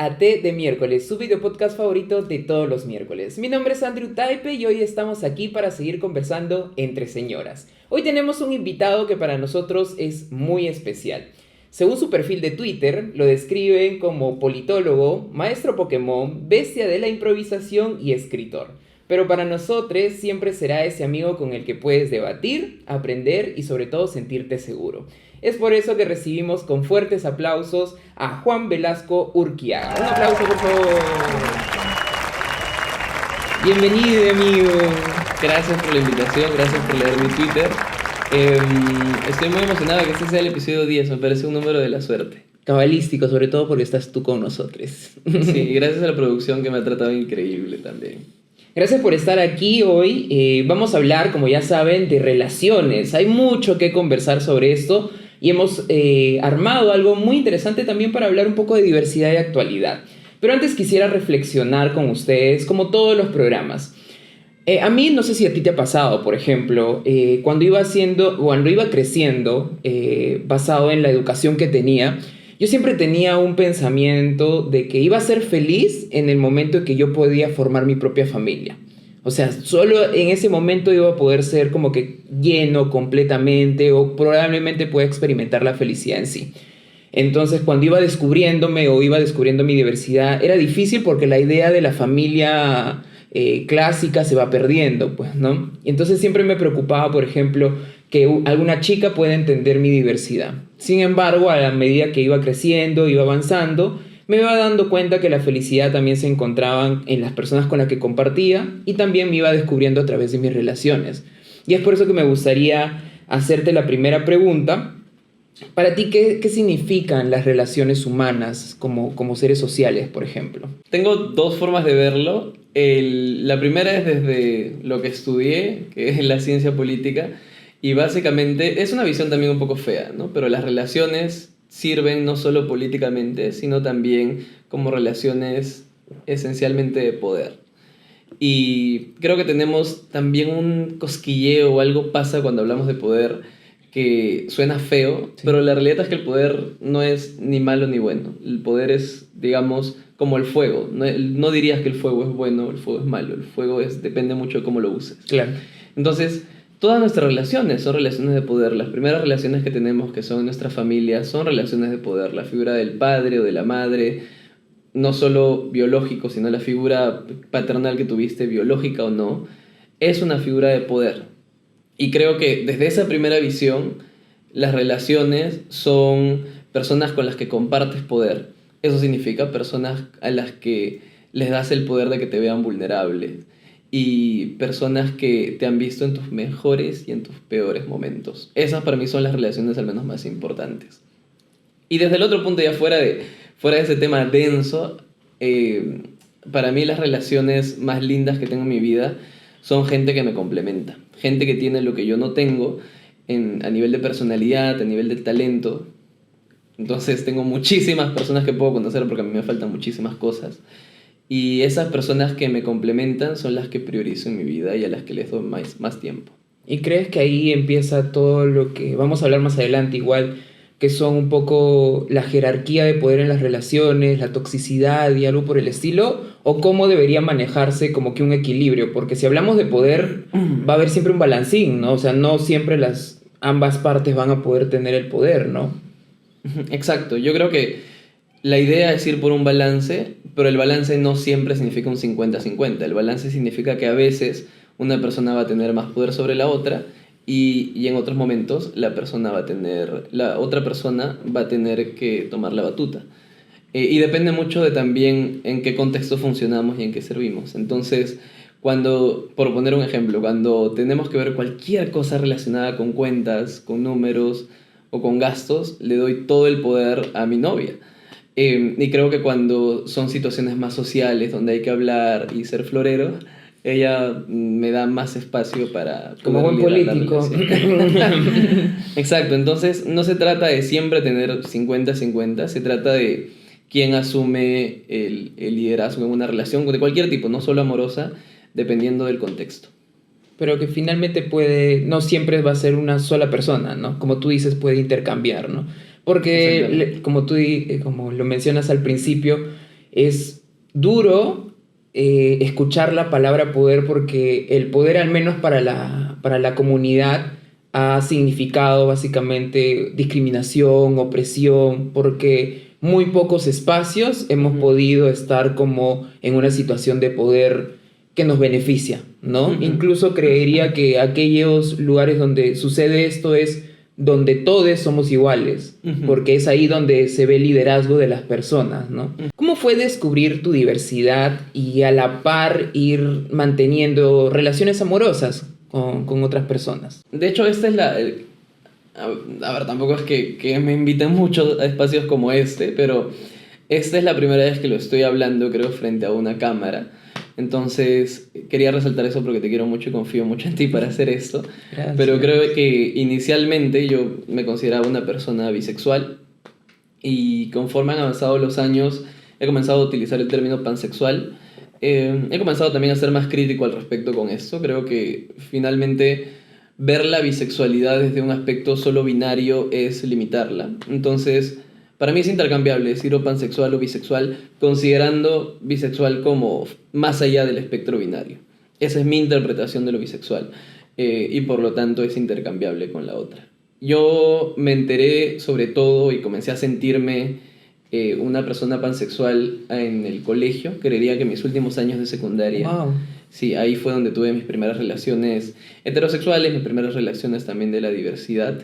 a Té de Miércoles, su video podcast favorito de todos los miércoles. Mi nombre es Andrew Taipe y hoy estamos aquí para seguir conversando entre señoras. Hoy tenemos un invitado que para nosotros es muy especial. Según su perfil de Twitter, lo describen como politólogo, maestro Pokémon, bestia de la improvisación y escritor. Pero para nosotros siempre será ese amigo con el que puedes debatir, aprender y sobre todo sentirte seguro. Es por eso que recibimos con fuertes aplausos a Juan Velasco Urquiaga. Un aplauso, por favor. Bienvenido, amigo. Gracias por la invitación, gracias por leer mi Twitter. Estoy muy emocionado que este sea el episodio 10, me parece un número de la suerte. Cabalístico, sobre todo porque estás tú con nosotros. Sí, gracias a la producción que me ha tratado increíble también. Gracias por estar aquí hoy. Vamos a hablar, como ya saben, de relaciones. Hay mucho que conversar sobre esto y hemos armado algo muy interesante también para hablar un poco de diversidad y actualidad. Pero antes quisiera reflexionar con ustedes, como todos los programas. A mí, no sé si a ti te ha pasado, por ejemplo, cuando iba creciendo, basado en la educación que tenía, yo siempre tenía un pensamiento de que iba a ser feliz en el momento en que yo podía formar mi propia familia. O sea, solo en ese momento iba a poder ser como que lleno completamente o probablemente pueda experimentar la felicidad en sí. Entonces, cuando iba descubriéndome o iba descubriendo mi diversidad, era difícil porque la idea de la familia clásica se va perdiendo, pues, ¿no? Entonces siempre me preocupaba, por ejemplo, que alguna chica pueda entender mi diversidad. Sin embargo, a la medida que iba creciendo, iba avanzando, me iba dando cuenta que la felicidad también se encontraba en las personas con las que compartía y también me iba descubriendo a través de mis relaciones. Y es por eso que me gustaría hacerte la primera pregunta. Para ti, ¿qué significan las relaciones humanas como seres sociales, por ejemplo? Tengo dos formas de verlo. La primera es desde lo que estudié, que es la ciencia política, y básicamente es una visión también un poco fea, ¿no? Pero las relaciones sirven no solo políticamente, sino también como relaciones esencialmente de poder. Y creo que tenemos también un cosquilleo o algo pasa cuando hablamos de poder que suena feo, sí. Pero la realidad es que el poder no es ni malo ni bueno. El poder es, digamos, como el fuego. No dirías que el fuego es bueno o el fuego es malo. El fuego depende mucho de cómo lo uses. Claro. Entonces, todas nuestras relaciones son relaciones de poder. Las primeras relaciones que tenemos, que son en nuestra familia, son relaciones de poder. La figura del padre o de la madre, no solo biológico, sino la figura paternal que tuviste, biológica o no, es una figura de poder. Y creo que desde esa primera visión, las relaciones son personas con las que compartes poder. Eso significa personas a las que les das el poder de que te vean vulnerable. Y personas que te han visto en tus mejores y en tus peores momentos. Esas para mí son las relaciones al menos más importantes. Y desde el otro punto, ya fuera de ese tema denso, para mí las relaciones más lindas que tengo en mi vida son gente que me complementa. Gente que tiene lo que yo no tengo a nivel de personalidad, a nivel de talento. Entonces tengo muchísimas personas que puedo conocer porque a mí me faltan muchísimas cosas. Y esas personas que me complementan son las que priorizo en mi vida y a las que les doy más tiempo. ¿Y crees que ahí empieza todo lo que vamos a hablar más adelante igual, que son un poco la jerarquía de poder en las relaciones, la toxicidad y algo por el estilo? ¿O cómo debería manejarse como que un equilibrio? Porque si hablamos de poder, va a haber siempre un balancín, ¿no? O sea, no siempre ambas partes van a poder tener el poder, ¿no? Exacto. Yo creo que la idea es ir por un balance, pero el balance no siempre significa un 50-50. El balance significa que a veces una persona va a tener más poder sobre la otra y en otros momentos la otra persona va a tener que tomar la batuta. Y depende mucho de también en qué contexto funcionamos y en qué servimos. Entonces, por poner un ejemplo, cuando tenemos que ver cualquier cosa relacionada con cuentas, con números o con gastos, le doy todo el poder a mi novia. Y creo que cuando son situaciones más sociales, donde hay que hablar y ser florero, ella me da más espacio para... Como buen político. Exacto, entonces no se trata de siempre tener 50-50, se trata de quién asume el liderazgo en una relación de cualquier tipo, no solo amorosa, dependiendo del contexto. Pero que finalmente no siempre va a ser una sola persona, ¿no? Como tú dices, puede intercambiar, ¿no? Porque, como lo mencionas al principio, es duro escuchar la palabra poder, porque el poder, al menos para la comunidad, ha significado básicamente discriminación, opresión, porque muy pocos espacios hemos podido estar como en una situación de poder que nos beneficia, ¿no? Incluso creería que aquellos lugares donde sucede esto es donde todos somos iguales, porque es ahí donde se ve el liderazgo de las personas, ¿no? ¿Cómo fue descubrir tu diversidad y a la par ir manteniendo relaciones amorosas con otras personas? De hecho, esta es a ver, tampoco es que me inviten mucho a espacios como este, pero esta es la primera vez que lo estoy hablando, creo, frente a una cámara. Entonces, quería resaltar eso porque te quiero mucho y confío mucho en ti para hacer esto. Gracias. Pero creo que inicialmente yo me consideraba una persona bisexual y conforme han avanzado los años he comenzado a utilizar el término pansexual. He comenzado también a ser más crítico al respecto con esto. Creo que finalmente ver la bisexualidad desde un aspecto solo binario es limitarla. Entonces, para mí es intercambiable decir o pansexual o bisexual, considerando bisexual como más allá del espectro binario. Esa es mi interpretación de lo bisexual, y por lo tanto es intercambiable con la otra. Yo me enteré sobre todo y comencé a sentirme una persona pansexual en el colegio, creería que en mis últimos años de secundaria. Wow. Sí, ahí fue donde tuve mis primeras relaciones heterosexuales, mis primeras relaciones también de la diversidad.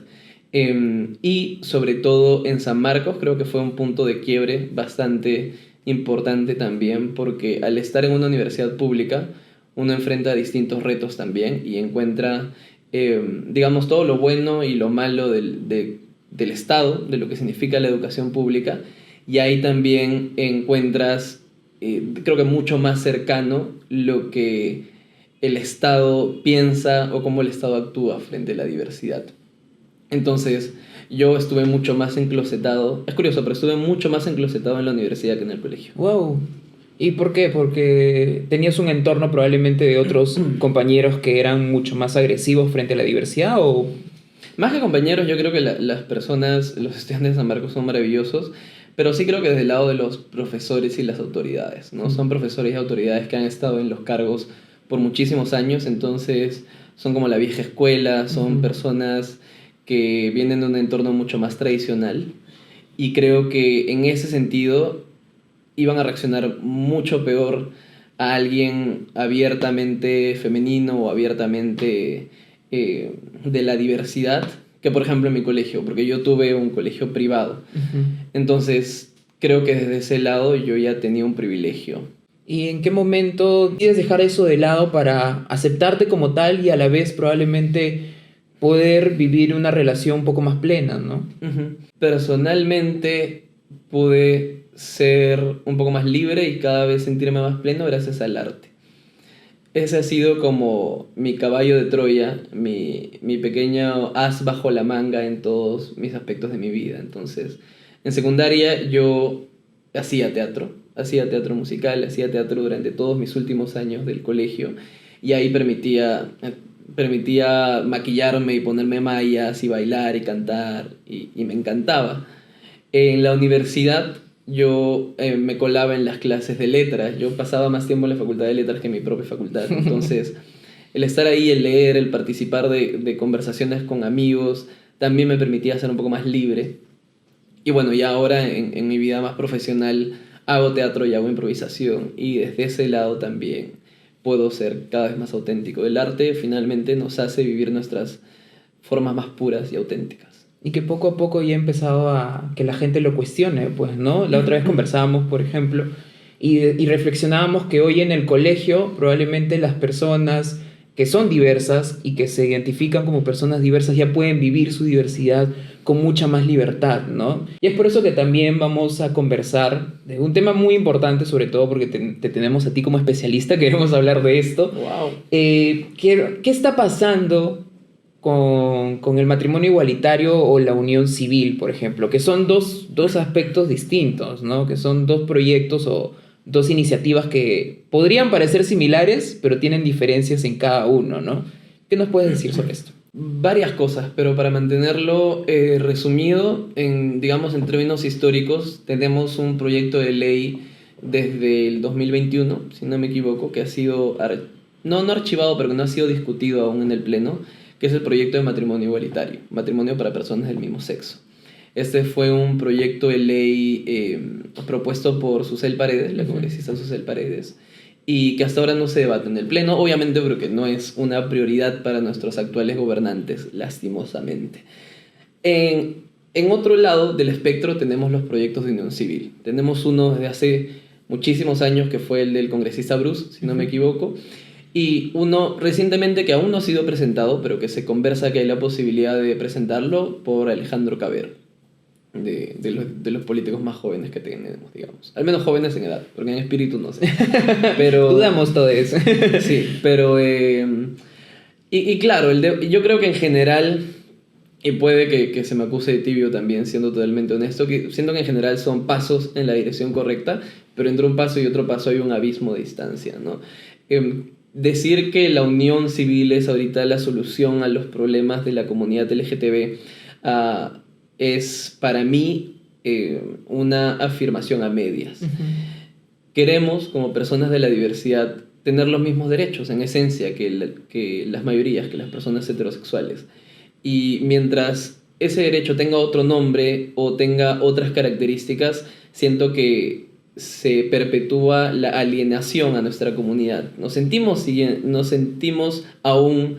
Y sobre todo en San Marcos creo que fue un punto de quiebre bastante importante también, porque al estar en una universidad pública uno enfrenta distintos retos también y encuentra, digamos, todo lo bueno y lo malo del Estado, de lo que significa la educación pública, y ahí también encuentras, creo que mucho más cercano lo que el Estado piensa o cómo el Estado actúa frente a la diversidad. Entonces, yo estuve mucho más enclosetado. Es curioso, pero estuve mucho más enclosetado en la universidad que en el colegio. Wow. ¿Y por qué? Porque tenías un entorno probablemente de otros compañeros que eran mucho más agresivos frente a la diversidad, ¿o? Más que compañeros, yo creo que las personas, los estudiantes de San Marcos son maravillosos, pero sí creo que desde el lado de los profesores y las autoridades, ¿no? Son profesores y autoridades que han estado en los cargos por muchísimos años, entonces son como la vieja escuela, son personas que vienen de un entorno mucho más tradicional, y creo que en ese sentido iban a reaccionar mucho peor a alguien abiertamente femenino o abiertamente de la diversidad que, por ejemplo, en mi colegio, porque yo tuve un colegio privado. Entonces creo que desde ese lado yo ya tenía un privilegio. ¿Y en qué momento decides dejar eso de lado para aceptarte como tal y a la vez probablemente poder vivir una relación un poco más plena, ¿no? Personalmente pude ser un poco más libre y cada vez sentirme más pleno gracias al arte. Ese ha sido como mi caballo de Troya, mi pequeño as bajo la manga en todos mis aspectos de mi vida. Entonces, en secundaria yo hacía teatro musical, hacía teatro durante todos mis últimos años del colegio, y ahí permitía maquillarme y ponerme mallas y bailar y cantar, y me encantaba. En la universidad yo me colaba en las clases de letras. Yo pasaba más tiempo en la facultad de letras que en mi propia facultad. Entonces, el estar ahí, el leer, el participar de conversaciones con amigos, también me permitía ser un poco más libre. Y bueno, ya ahora en mi vida más profesional hago teatro y hago improvisación, y desde ese lado también puedo ser cada vez más auténtico. El arte finalmente nos hace vivir nuestras formas más puras y auténticas. Y que poco a poco ya ha empezado a que la gente lo cuestione, pues, ¿no? La otra vez conversábamos, por ejemplo, y reflexionábamos que hoy en el colegio probablemente las personas que son diversas y que se identifican como personas diversas ya pueden vivir su diversidad con mucha más libertad, ¿no? Y es por eso que también vamos a conversar de un tema muy importante, sobre todo porque te tenemos a ti como especialista, queremos hablar de esto. ¡Wow! ¿Qué está pasando con el matrimonio igualitario o la unión civil, por ejemplo? Que son dos aspectos distintos, ¿no? Que son dos proyectos o dos iniciativas que podrían parecer similares, pero tienen diferencias en cada uno, ¿no? ¿Qué nos puedes decir sobre esto? Varias cosas, pero para mantenerlo resumido, digamos en términos históricos, tenemos un proyecto de ley desde el 2021, si no me equivoco, que ha sido, no archivado, pero que no ha sido discutido aún en el Pleno, que es el proyecto de matrimonio igualitario, matrimonio para personas del mismo sexo. Este fue un proyecto de ley propuesto por Susel Paredes, la congresista Susel Paredes, y que hasta ahora no se debate en el Pleno, obviamente porque no es una prioridad para nuestros actuales gobernantes, lastimosamente. En otro lado del espectro tenemos los proyectos de unión civil. Tenemos uno desde hace muchísimos años que fue el del congresista Bruce, si no me equivoco, y uno recientemente que aún no ha sido presentado, pero que se conversa que hay la posibilidad de presentarlo por Alejandro Cabero, de los políticos más jóvenes que tenemos, digamos. Al menos jóvenes en edad, porque en espíritu no sé. Pero, Dudamos todo eso. sí, pero... y claro, yo creo que en general, y puede que se me acuse de tibio también, siendo totalmente honesto, que siento que en general son pasos en la dirección correcta, pero entre un paso y otro paso hay un abismo de distancia, ¿no? Decir que la unión civil es ahorita la solución a los problemas de la comunidad LGTB es para mí una afirmación a medias. Queremos, como personas de la diversidad, tener los mismos derechos, en esencia, que las mayorías, que las personas heterosexuales. Y mientras ese derecho tenga otro nombre o tenga otras características, siento que se perpetúa la alienación a nuestra comunidad. Nos sentimos aún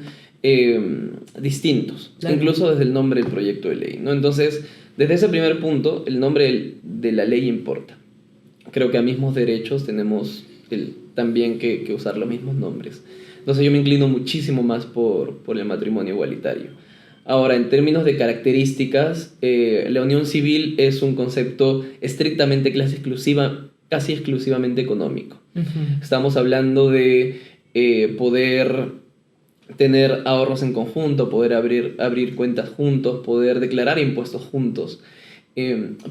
distintos, claro, incluso desde el nombre del proyecto de ley, ¿no? Entonces, desde ese primer punto, el nombre de la ley importa. Creo que a mismos derechos tenemos también que usar los mismos nombres. Entonces yo me inclino muchísimo más por el matrimonio igualitario. Ahora, en términos de características, la unión civil es un concepto estrictamente casi exclusivamente económico. Estamos hablando de poder tener ahorros en conjunto, poder abrir cuentas juntos, poder declarar impuestos juntos.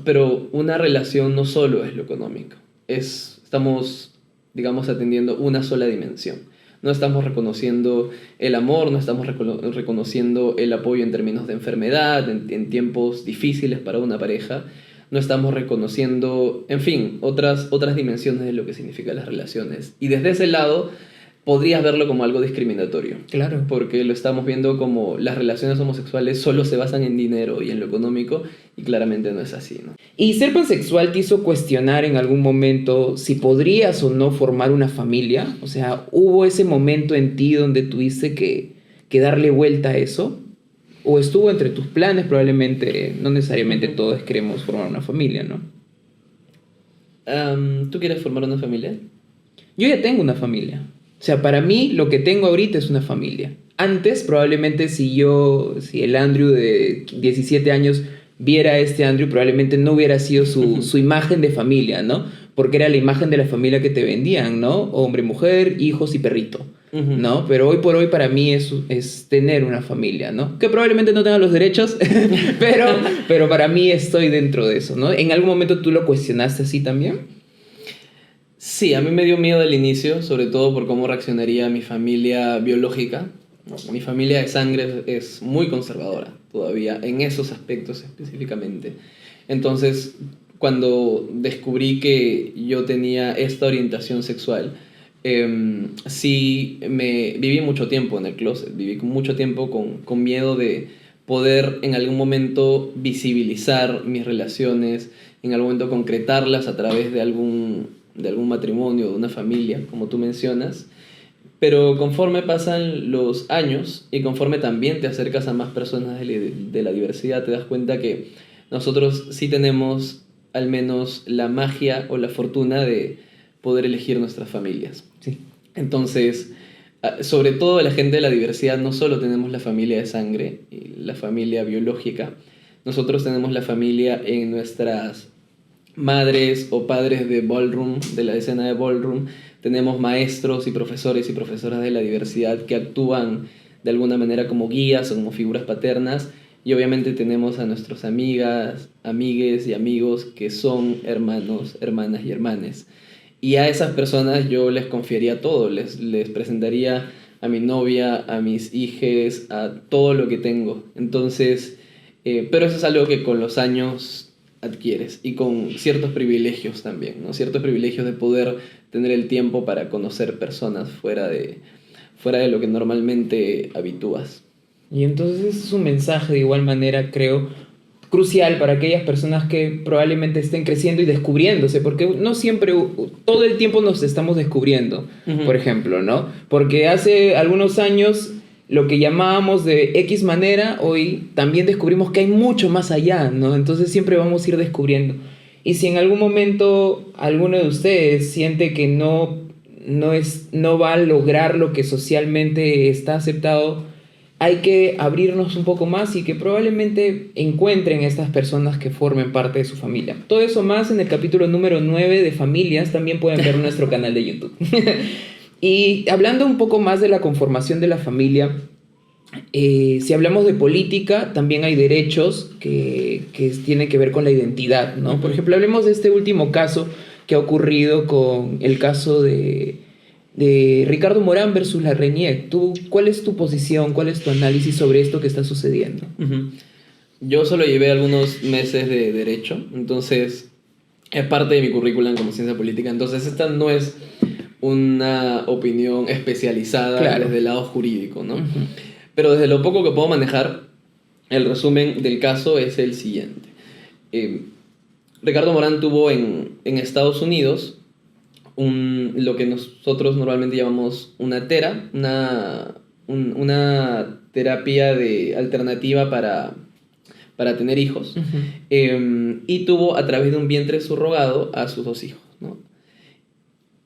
Pero una relación no solo es lo económico. Estamos, digamos, atendiendo una sola dimensión. No estamos reconociendo el amor, no estamos reconociendo el apoyo en términos de enfermedad, en tiempos difíciles para una pareja. No estamos reconociendo, en fin, otras dimensiones de lo que significan las relaciones. Y desde ese lado podrías verlo como algo discriminatorio. Claro. Porque lo estamos viendo como las relaciones homosexuales solo se basan en dinero y en lo económico, y claramente no es así, ¿no? ¿Y ser pansexual te hizo cuestionar en algún momento si podrías o no formar una familia? O sea, ¿hubo ese momento en ti donde tuviste que darle vuelta a eso? ¿O estuvo entre tus planes? Probablemente, no necesariamente todos queremos formar una familia, ¿no? ¿Tú quieres formar una familia? Yo ya tengo una familia. O sea, para mí lo que tengo ahorita es una familia. Antes, probablemente si el Andrew de 17 años viera a este Andrew, probablemente no hubiera sido su imagen de familia, ¿no? Porque era la imagen de la familia que te vendían, ¿no? Hombre, mujer, hijos y perrito, ¿no? Pero hoy por hoy para mí es tener una familia, ¿no? Que probablemente no tenga los derechos, pero para mí estoy dentro de eso, ¿no? ¿En algún momento tú lo cuestionaste así también? Sí, a mí me dio miedo al inicio, sobre todo por cómo reaccionaría mi familia biológica. Mi familia de sangre es muy conservadora todavía, en esos aspectos específicamente. Entonces, cuando descubrí que yo tenía esta orientación sexual, viví mucho tiempo en el closet, viví mucho tiempo con miedo de poder en algún momento visibilizar mis relaciones, en algún momento concretarlas a través de algún matrimonio, de una familia, como tú mencionas. Pero conforme pasan los años y conforme también te acercas a más personas de la diversidad, te das cuenta que nosotros sí tenemos al menos la magia o la fortuna de poder elegir nuestras familias. Sí. Entonces, sobre todo la gente de la diversidad, no solo tenemos la familia de sangre y la familia biológica, nosotros tenemos la familia en nuestras madres o padres de ballroom, de la escena de ballroom. Tenemos maestros y profesores y profesoras de la diversidad que actúan de alguna manera como guías o como figuras paternas, y obviamente tenemos a nuestras amigas, amigues y amigos que son hermanos, hermanas y hermanes. Y a esas personas yo les confiaría todo, les presentaría a mi novia, a mis hijes, a todo lo que tengo. Entonces, pero eso es algo que con los años adquieres y con ciertos privilegios también, ¿no? Ciertos privilegios de poder tener el tiempo para conocer personas fuera de lo que normalmente habitúas. Y entonces es un mensaje de igual manera, creo, crucial para aquellas personas que probablemente estén creciendo y descubriéndose, porque no siempre, todo el tiempo nos estamos descubriendo, por ejemplo, ¿no? Porque hace algunos años lo que llamábamos de X manera, hoy también descubrimos que hay mucho más allá, ¿no? Entonces siempre vamos a ir descubriendo. Y si en algún momento alguno de ustedes siente que no va a lograr lo que socialmente está aceptado, hay que abrirnos un poco más y que probablemente encuentren estas personas que formen parte de su familia. Todo eso más en el capítulo número 9 de Familias, también pueden ver en nuestro canal de YouTube. Y hablando un poco más de la conformación de la familia, si hablamos de política, también hay derechos que tienen que ver con la identidad, ¿no? Por ejemplo, hablemos de este último caso que ha ocurrido con el caso de Ricardo Morán versus la Reñiec. ¿Cuál es tu posición, cuál es tu análisis sobre esto que está sucediendo? Yo solo llevé algunos meses de derecho, entonces es parte de mi currículum como ciencia política, entonces esta no es una opinión especializada desde el lado jurídico, ¿no? Pero desde lo poco que puedo manejar, el resumen del caso es el siguiente. Ricardo Morán tuvo en Estados Unidos lo que nosotros normalmente llamamos una terapia alternativa para tener hijos. Y tuvo a través de un vientre subrogado a sus 2 hijos, ¿no?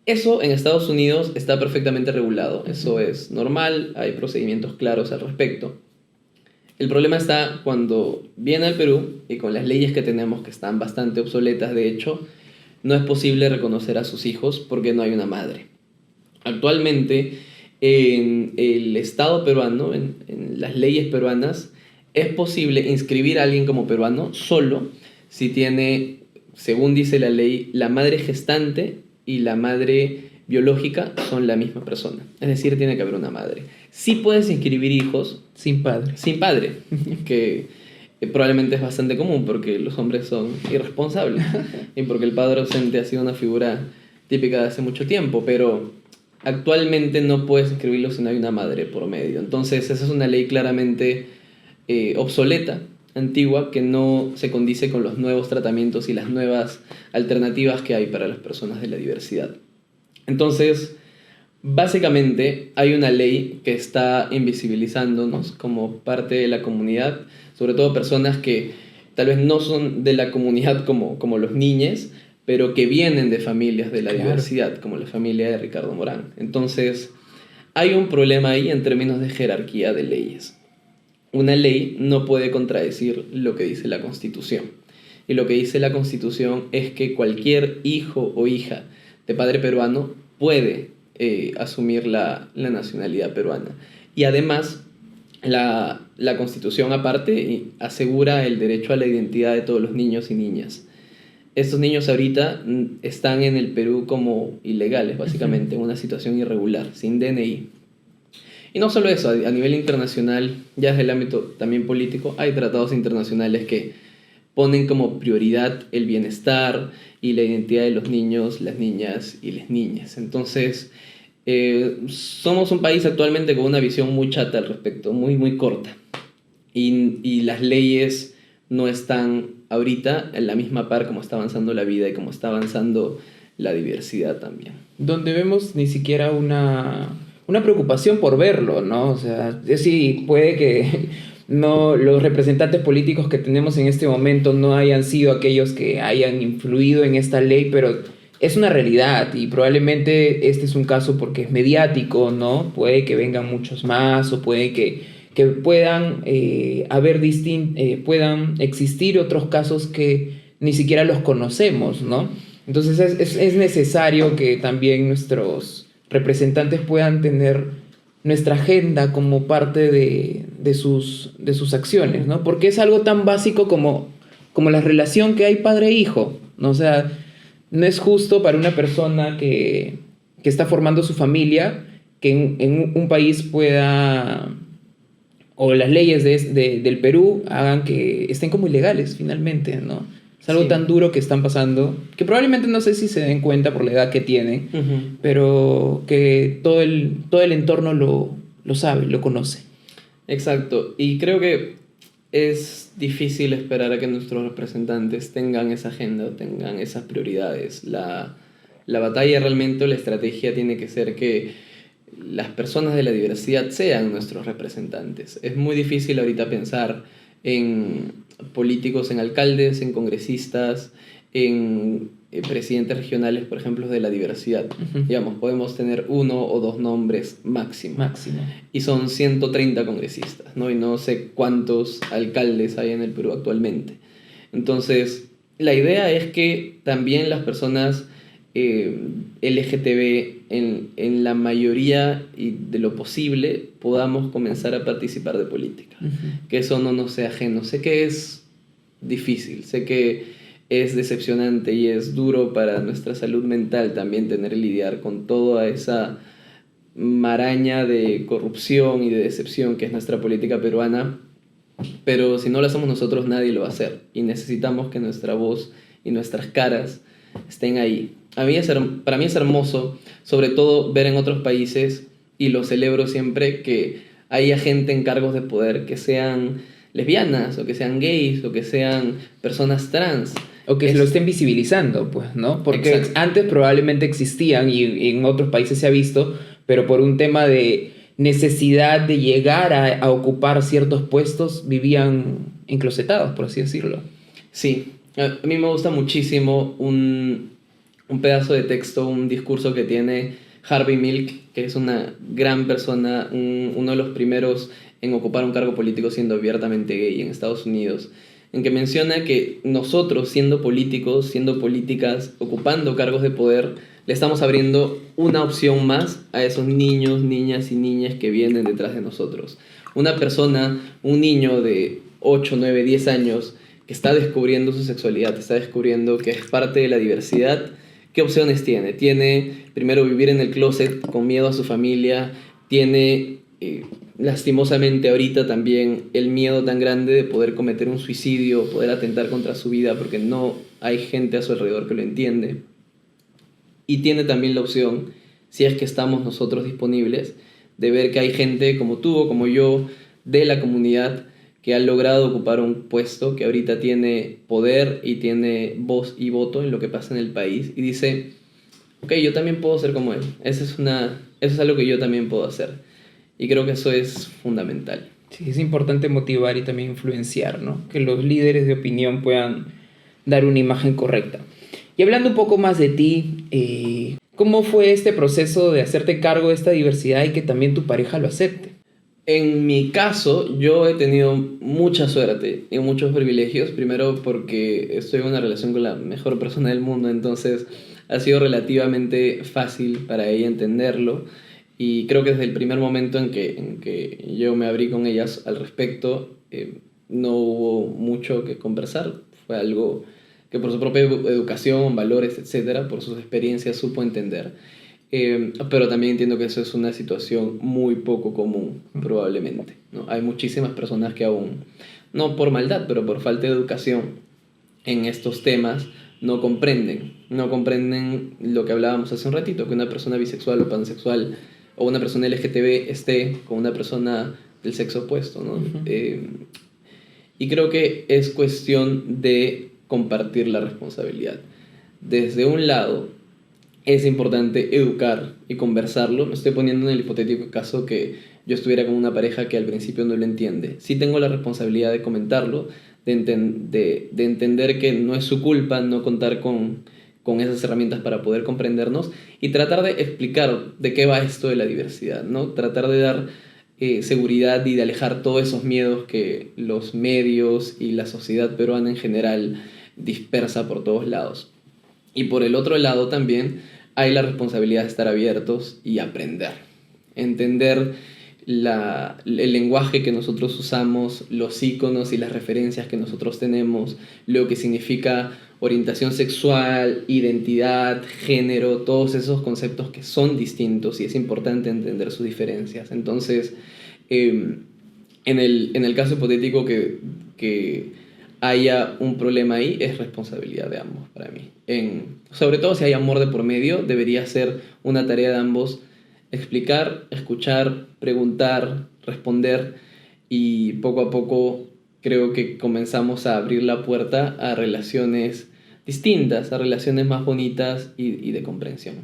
Eso en Estados Unidos está perfectamente regulado, eso es normal, hay procedimientos claros al respecto. El problema está cuando viene al Perú y con las leyes que tenemos que están bastante obsoletas, de hecho, no es posible reconocer a sus hijos porque no hay una madre. Actualmente, en el Estado peruano, en las leyes peruanas, es posible inscribir a alguien como peruano solo si tiene, según dice la ley, la madre gestante y la madre biológica son la misma persona. Es decir, tiene que haber una madre. Sí puedes inscribir hijos sin padre. Sin padre, que probablemente es bastante común porque los hombres son irresponsables y porque el padre ausente ha sido una figura típica de hace mucho tiempo, pero actualmente no puedes inscribirlo si no hay una madre por medio. Entonces esa es una ley claramente obsoleta, antigua, que no se condice con los nuevos tratamientos y las nuevas alternativas que hay para las personas de la diversidad. Entonces, básicamente hay una ley que está invisibilizándonos como parte de la comunidad, sobre todo personas que tal vez no son de la comunidad como los niños, pero que vienen de familias de la diversidad, como la familia de Ricardo Morán. Entonces, hay un problema ahí en términos de jerarquía de leyes. Una ley no puede contradecir lo que dice la Constitución. Y lo que dice la Constitución es que cualquier hijo o hija de padre peruano puede asumir la nacionalidad peruana. Y además, la Constitución aparte asegura el derecho a la identidad de todos los niños y niñas. Estos niños ahorita están en el Perú como ilegales, básicamente, en una situación irregular, sin DNI. Y no solo eso, a nivel internacional, ya desde el ámbito también político, hay tratados internacionales que ponen como prioridad el bienestar y la identidad de los niños, las niñas y las niñas. Entonces, somos un país actualmente con una visión muy chata al respecto, muy, muy corta. Y las leyes no están ahorita en la misma par como está avanzando la vida y como está avanzando la diversidad también. Donde vemos ni siquiera una preocupación por verlo, ¿no? O sea, sí, puede que no, los representantes políticos que tenemos en este momento no hayan sido aquellos que hayan influido en esta ley, pero es una realidad y probablemente este es un caso porque es mediático, ¿no? Puede que vengan muchos más o puede que puedan puedan existir otros casos que ni siquiera los conocemos, ¿no? Entonces es necesario que también nuestros representantes puedan tener nuestra agenda como parte de sus acciones, ¿no? Porque es algo tan básico como la relación que hay padre-hijo, ¿no? O sea, no es justo para una persona que está formando su familia que en un país pueda, o las leyes del Perú hagan que estén como ilegales finalmente, ¿no? Es algo Sí. tan duro que están pasando, que probablemente no sé si se den cuenta por la edad que tienen, pero que todo el entorno lo sabe, lo conoce. Exacto, y creo que es difícil esperar a que nuestros representantes tengan esa agenda, tengan esas prioridades. La batalla realmente o la estrategia tiene que ser que las personas de la diversidad sean nuestros representantes. Es muy difícil ahorita pensar en políticos, en alcaldes, en congresistas, en presidentes regionales, por ejemplo, de la diversidad. Ujú. Digamos, podemos tener uno o dos nombres máximo Máximo. y son 130 congresistas, ¿no? Y no sé cuántos alcaldes hay en el Perú actualmente. Entonces, la idea es que también las personas LGTB en la mayoría y de lo posible podamos comenzar a participar de política. Ujú. Que eso no nos sea ajeno. Sé que es difícil, sé que es decepcionante y es duro para nuestra salud mental también tener que lidiar con toda esa maraña de corrupción y de decepción que es nuestra política peruana, pero si no lo hacemos nosotros nadie lo va a hacer y necesitamos que nuestra voz y nuestras caras estén ahí. Para mí es hermoso, sobre todo ver en otros países, y lo celebro siempre, que haya gente en cargos de poder que sean lesbianas o que sean gays o que sean personas trans. O que Es- lo estén visibilizando, pues, ¿no? Porque Exacto. antes probablemente existían y en otros países se ha visto, pero por un tema de necesidad de llegar a ocupar ciertos puestos, vivían enclosetados, por así decirlo. Sí, a mí me gusta muchísimo un pedazo de texto, un discurso que tiene Harvey Milk, que es una gran persona, uno de los primeros en ocupar un cargo político siendo abiertamente gay en Estados Unidos, en que menciona que nosotros, siendo políticos, siendo políticas, ocupando cargos de poder, le estamos abriendo una opción más a esos niños, niñas y niñas que vienen detrás de nosotros. Una persona, un niño de 8, 9, 10 años, que está descubriendo su sexualidad, está descubriendo que es parte de la diversidad, ¿qué opciones tiene? Tiene primero vivir en el closet con miedo a su familia, tiene lastimosamente ahorita también el miedo tan grande de poder cometer un suicidio, poder atentar contra su vida porque no hay gente a su alrededor que lo entiende. Y tiene también la opción, si es que estamos nosotros disponibles, de ver que hay gente como tú o como yo de la comunidad que ha logrado ocupar un puesto, que ahorita tiene poder y tiene voz y voto en lo que pasa en el país, y dice, ok, yo también puedo ser como él. Eso es algo que yo también puedo hacer. Y creo que eso es fundamental. Sí, es importante motivar y también influenciar, ¿no? Que los líderes de opinión puedan dar una imagen correcta. Y hablando un poco más de ti, ¿cómo fue este proceso de hacerte cargo de esta diversidad y que también tu pareja lo acepte? En mi caso, yo he tenido mucha suerte y muchos privilegios. Primero porque estoy en una relación con la mejor persona del mundo, entonces ha sido relativamente fácil para ella entenderlo. Y creo que desde el primer momento en que yo me abrí con ellas al respecto, no hubo mucho que conversar. Fue algo que por su propia educación, valores, etcétera, por sus experiencias supo entender. Pero también entiendo que eso es una situación muy poco común, probablemente, ¿no? Hay muchísimas personas que aún, no por maldad, pero por falta de educación en estos temas, no comprenden lo que hablábamos hace un ratito, que una persona bisexual o pansexual o una persona LGTB esté con una persona del sexo opuesto, ¿no? Y creo que es cuestión de compartir la responsabilidad. Desde un lado, es importante educar y conversarlo. Me estoy poniendo en el hipotético caso que yo estuviera con una pareja que al principio no lo entiende. Sí tengo la responsabilidad de comentarlo, de entender que no es su culpa no contar con esas herramientas para poder comprendernos y tratar de explicar de qué va esto de la diversidad, ¿no? Tratar de dar seguridad y de alejar todos esos miedos que los medios y la sociedad peruana en general dispersa por todos lados. Y por el otro lado también hay la responsabilidad de estar abiertos y aprender. Entender el lenguaje que nosotros usamos, los iconos y las referencias que nosotros tenemos, lo que significa orientación sexual, identidad, género, todos esos conceptos que son distintos y es importante entender sus diferencias. Entonces, en el caso hipotético que haya un problema ahí, es responsabilidad de ambos para mí. Sobre todo si hay amor de por medio, debería ser una tarea de ambos explicar, escuchar, preguntar, responder, y poco a poco creo que comenzamos a abrir la puerta a relaciones distintas, a relaciones más bonitas y de comprensión.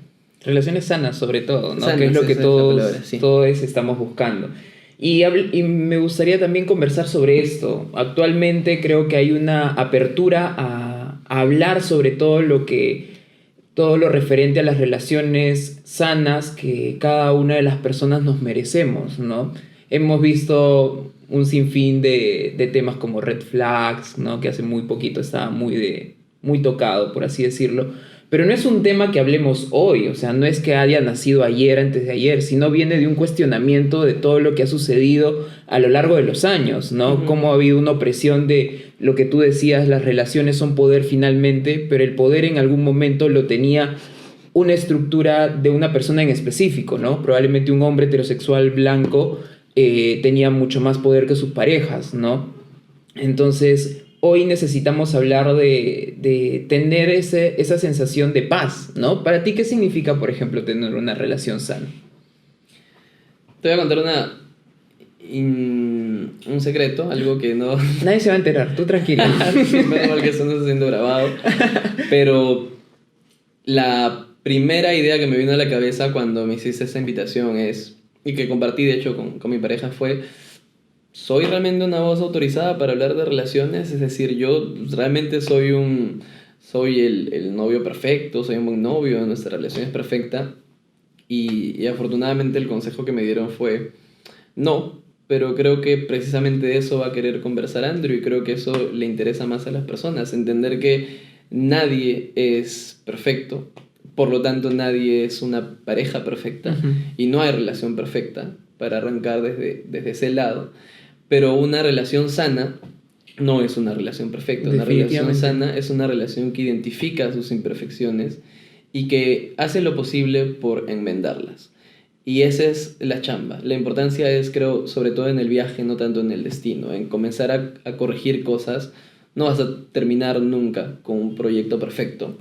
Relaciones sanas sobre todo, ¿no? Sanas, Que es lo que esa es la palabra, sí. todos estamos buscando. Y me gustaría también conversar sobre esto. Actualmente creo que hay una apertura a hablar sobre todo lo referente a las relaciones sanas que cada una de las personas nos merecemos, ¿no? Hemos visto un sinfín de temas como red flags, ¿no? Que hace muy poquito estaba muy tocado, por así decirlo. Pero no es un tema que hablemos hoy, o sea, no es que haya nacido ayer, antes de ayer, sino viene de un cuestionamiento de todo lo que ha sucedido a lo largo de los años, ¿no? Uh-huh. Cómo ha habido una opresión de lo que tú decías, las relaciones son poder finalmente, pero el poder en algún momento lo tenía una estructura de una persona en específico, ¿no? Probablemente un hombre heterosexual blanco tenía mucho más poder que sus parejas, ¿no? Entonces, hoy necesitamos hablar de tener esa sensación de paz, ¿no? Para ti, ¿qué significa, por ejemplo, tener una relación sana? Te voy a contar un secreto, algo que no... Nadie se va a enterar, tú tranquilo. Menos mal que eso no está siendo grabado. Pero la primera idea que me vino a la cabeza cuando me hiciste esta invitación y que compartí de hecho con mi pareja fue: ¿soy realmente una voz autorizada para hablar de relaciones? Es decir, yo realmente soy el novio perfecto, soy un buen novio, nuestra relación es perfecta. Y afortunadamente el consejo que me dieron fue: no, pero creo que precisamente de eso va a querer conversar Andrew, y creo que eso le interesa más a las personas, entender que nadie es perfecto, por lo tanto nadie es una pareja perfecta. Uh-huh. Y no hay relación perfecta, para arrancar desde ese lado. Pero una relación sana no es una relación perfecta. Una relación sana es una relación que identifica sus imperfecciones y que hace lo posible por enmendarlas. Y esa es la chamba. La importancia es, creo, sobre todo en el viaje, no tanto en el destino. En comenzar a corregir cosas. No vas a terminar nunca con un proyecto perfecto.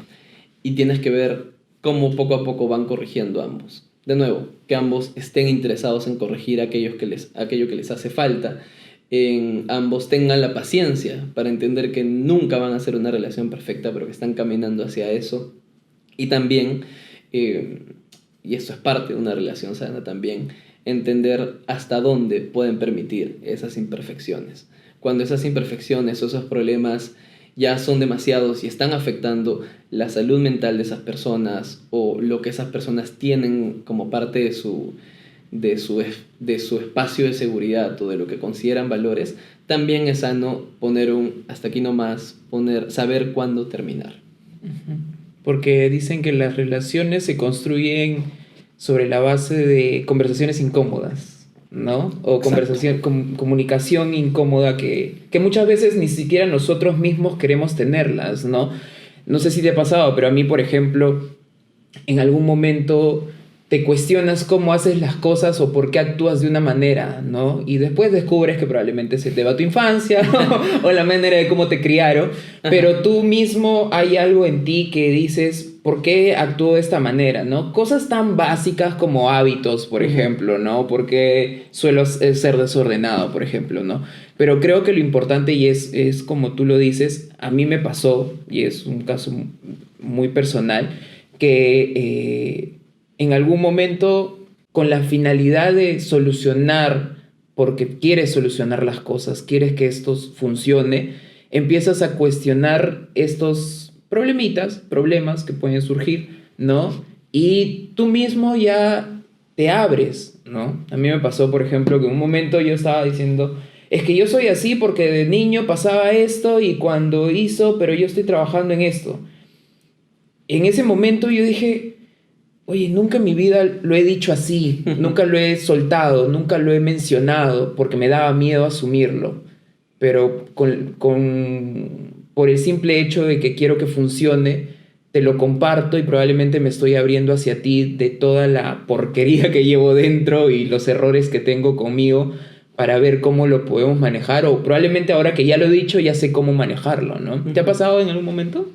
Y tienes que ver cómo poco a poco van corrigiendo ambos. De nuevo, que ambos estén interesados en corregir aquello que les hace falta. Ambos tengan la paciencia para entender que nunca van a ser una relación perfecta, pero que están caminando hacia eso. Y también, y esto es parte de una relación sana también, entender hasta dónde pueden permitir esas imperfecciones. Cuando esas imperfecciones o esos problemas ya son demasiados y están afectando la salud mental de esas personas, o lo que esas personas tienen como parte de su espacio de seguridad, o de lo que consideran valores, también es sano poner hasta aquí nomás, saber cuándo terminar. Porque dicen que las relaciones se construyen sobre la base de conversaciones incómodas, ¿no? O comunicación incómoda que muchas veces ni siquiera nosotros mismos queremos tenerlas, ¿no? No sé si te ha pasado, pero a mí, por ejemplo, en algún momento te cuestionas cómo haces las cosas o por qué actúas de una manera, ¿no? Y después descubres que probablemente se te va tu infancia o la manera de cómo te criaron, pero tú mismo hay algo en ti que dices, ¿por qué actúo de esta manera, no? Cosas tan básicas como hábitos, por ejemplo, ¿no? ¿Por qué suelo ser desordenado, por ejemplo, no? Pero creo que lo importante, y es como tú lo dices, a mí me pasó, y es un caso muy personal, que en algún momento, con la finalidad de solucionar, porque quieres solucionar las cosas, quieres que esto funcione, empiezas a cuestionar estos problemas que pueden surgir, ¿no? Y tú mismo ya te abres, ¿no? A mí me pasó, por ejemplo, que en un momento yo estaba diciendo, es que yo soy así porque de niño pasaba esto y cuando pero yo estoy trabajando en esto. En ese momento yo dije, oye, nunca en mi vida lo he dicho así, nunca lo he soltado, nunca lo he mencionado porque me daba miedo asumirlo, pero por el simple hecho de que quiero que funcione, te lo comparto y probablemente me estoy abriendo hacia ti de toda la porquería que llevo dentro y los errores que tengo conmigo para ver cómo lo podemos manejar, o probablemente ahora que ya lo he dicho, ya sé cómo manejarlo, ¿no? ¿Te ha pasado en algún momento?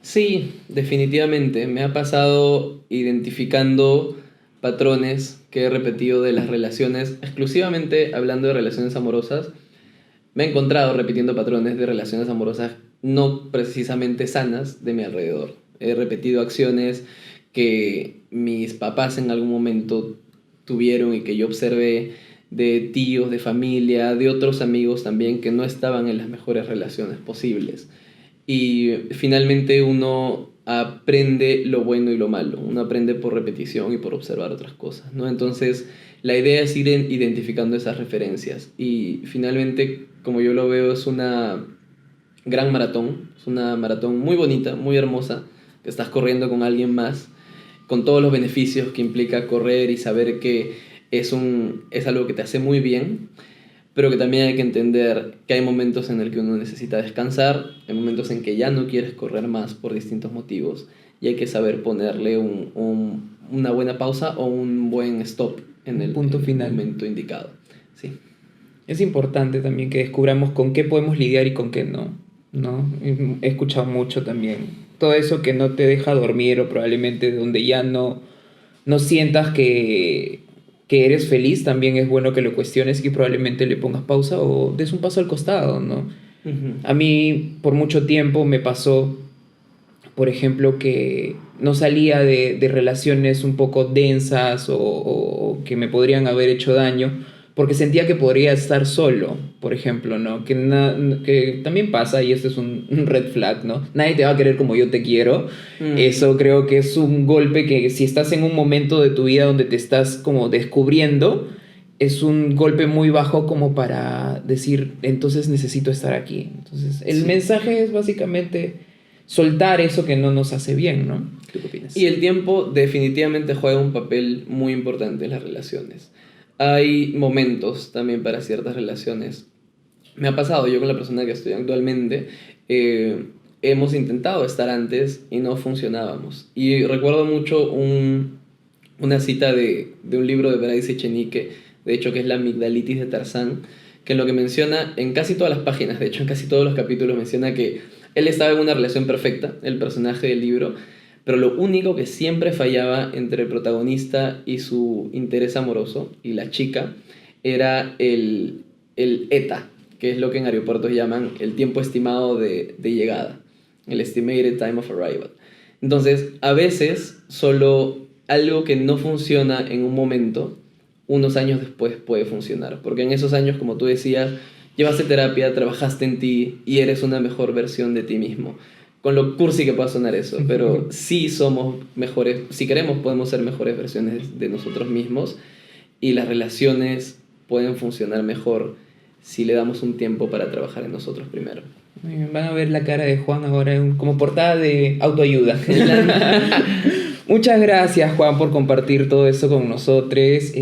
Sí, definitivamente. Me ha pasado identificando patrones que he repetido de las relaciones, exclusivamente hablando de relaciones amorosas. Me he encontrado repitiendo patrones de relaciones amorosas no precisamente sanas de mi alrededor. He repetido acciones que mis papás en algún momento tuvieron y que yo observé de tíos, de familia, de otros amigos también que no estaban en las mejores relaciones posibles. Y finalmente uno aprende lo bueno y lo malo. Uno aprende por repetición y por observar otras cosas, ¿no? Entonces, la idea es ir identificando esas referencias. Y finalmente, como yo lo veo, es una gran maratón. Es una maratón muy bonita, muy hermosa, que estás corriendo con alguien más, con todos los beneficios que implica correr y saber que es algo que te hace muy bien, pero que también hay que entender que hay momentos en el que uno necesita descansar, hay momentos en que ya no quieres correr más por distintos motivos y hay que saber ponerle una buena pausa o un buen stop en Un el, punto en el final. momento indicado. Sí. Es importante también que descubramos con qué podemos lidiar y con qué no, ¿no? He escuchado mucho también. Todo eso que no te deja dormir o probablemente donde ya no sientas que eres feliz, también es bueno que lo cuestiones y que probablemente le pongas pausa o des un paso al costado, ¿no? Ujú. A mí por mucho tiempo me pasó, por ejemplo, que no salía de relaciones un poco densas o que me podrían haber hecho daño porque sentía que podría estar solo, por ejemplo, ¿no? Que también pasa y esto es un red flag, ¿no? Nadie te va a querer como yo te quiero. Ujú. Eso creo que es un golpe que si estás en un momento de tu vida donde te estás como descubriendo, es un golpe muy bajo como para decir, entonces necesito estar aquí. Entonces, el Sí. mensaje es básicamente soltar eso que no nos hace bien, ¿no? ¿Tú qué Y opinas? el tiempo definitivamente juega un papel muy importante en las relaciones. Hay momentos también para ciertas relaciones. Me ha pasado, yo con la persona que estoy actualmente, eh, hemos intentado estar antes y no funcionábamos. Y recuerdo mucho una cita de un libro de Bryce Echenique, de hecho que es la amigdalitis de Tarzán, que en lo que menciona, en casi todas las páginas, de hecho en casi todos los capítulos menciona que él estaba en una relación perfecta, el personaje del libro, pero lo único que siempre fallaba entre el protagonista y su interés amoroso y la chica era el ETA, que es lo que en aeropuertos llaman el tiempo estimado de llegada, el Estimated Time of Arrival. Entonces, a veces solo algo que no funciona en un momento, unos años después puede funcionar, porque en esos años, como tú decías, llevaste terapia, trabajaste en ti y eres una mejor versión de ti mismo. Con lo cursi que pueda sonar eso, pero sí somos mejores, si queremos podemos ser mejores versiones de nosotros mismos y las relaciones pueden funcionar mejor si le damos un tiempo para trabajar en nosotros primero. Muy bien, van a ver la cara de Juan ahora como portada de autoayuda. Muchas gracias, Juan, por compartir todo esto con nosotros.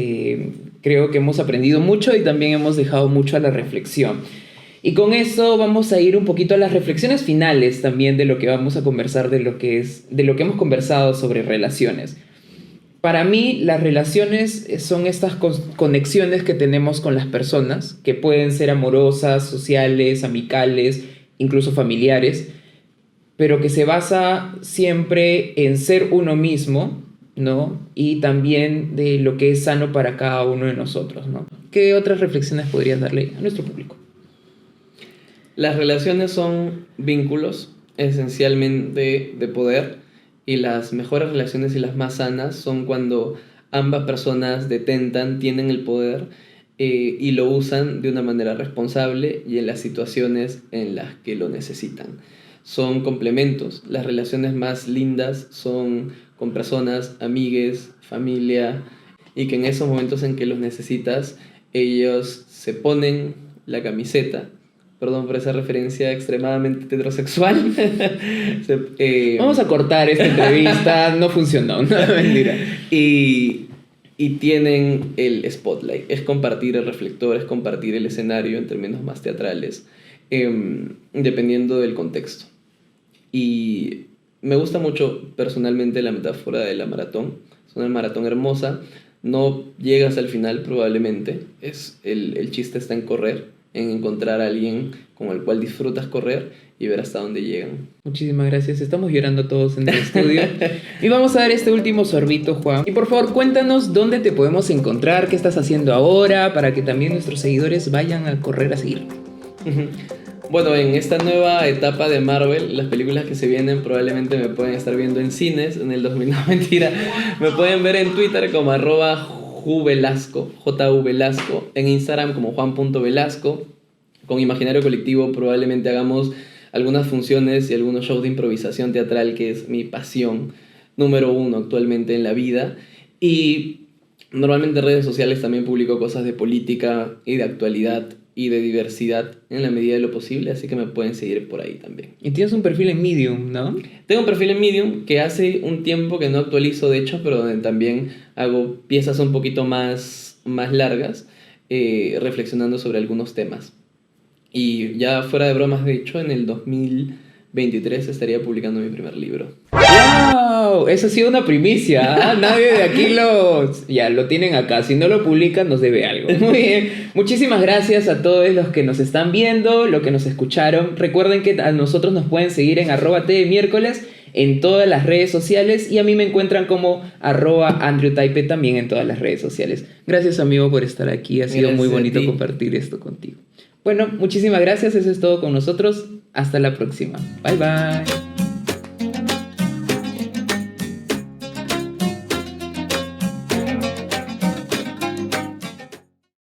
Creo que hemos aprendido mucho y también hemos dejado mucho a la reflexión. Y con eso vamos a ir un poquito a las reflexiones finales también de lo que vamos a conversar, de lo que hemos conversado sobre relaciones. Para mí, las relaciones son estas conexiones que tenemos con las personas, que pueden ser amorosas, sociales, amicales, incluso familiares, pero que se basa siempre en ser uno mismo, ¿no? Y también de lo que es sano para cada uno de nosotros, ¿no? ¿Qué otras reflexiones podrías darle a nuestro público? Las relaciones son vínculos esencialmente de poder y las mejores relaciones y las más sanas son cuando ambas personas detentan, tienen el poder y lo usan de una manera responsable y en las situaciones en las que lo necesitan. Son complementos. Las relaciones más lindas son con personas, amigues, familia y que en esos momentos en que los necesitas ellos se ponen la camiseta. Perdón por esa referencia extremadamente heterosexual. Vamos a cortar esta entrevista, no funcionó, no, mentira. y, y tienen el spotlight. Es compartir el reflector, es compartir el escenario en términos más teatrales, dependiendo del contexto. Y me gusta mucho personalmente la metáfora de la maratón. Es una maratón hermosa no llegas al final probablemente. El chiste está en correr, en encontrar a alguien con el cual disfrutas correr y ver hasta dónde llegan. Muchísimas gracias. Estamos llorando todos en el estudio. Y vamos a dar este último sorbito, Juan. Y por favor, cuéntanos dónde te podemos encontrar, qué estás haciendo ahora, para que también nuestros seguidores vayan a correr a seguir. Bueno, en esta nueva etapa de Marvel, las películas que se vienen probablemente me pueden estar viendo en cines en el 2000, no, mentira. Me pueden ver en Twitter como @juvelasco, JVelasco, en Instagram como juan.velasco. Con Imaginario Colectivo probablemente hagamos algunas funciones y algunos shows de improvisación teatral, que es mi pasión número 1 actualmente en la vida. Y normalmente en redes sociales también publico cosas de política y de actualidad y de diversidad en la medida de lo posible, así que me pueden seguir por ahí también. Y tienes un perfil en Medium, ¿no? Tengo un perfil en Medium que hace un tiempo que no actualizo, de hecho, pero donde también hago piezas un poquito más largas, reflexionando sobre algunos temas. Y ya fuera de bromas, de hecho, en el 2023 estaría publicando mi primer libro. ¡Wow! Eso ha sido una primicia. Nadie de aquí ya lo tienen acá. Si no lo publican, nos debe algo. Muy bien. Muchísimas gracias a todos los que nos están viendo, los que nos escucharon. Recuerden que a nosotros nos pueden seguir en @tdmiércoles en todas las redes sociales, y a mí me encuentran como @AndrewTaipe también en todas las redes sociales. Gracias, amigo, por estar aquí. Ha sido muy bonito compartir esto contigo. Bueno, muchísimas gracias. Eso es todo con nosotros. Hasta la próxima. Bye, bye.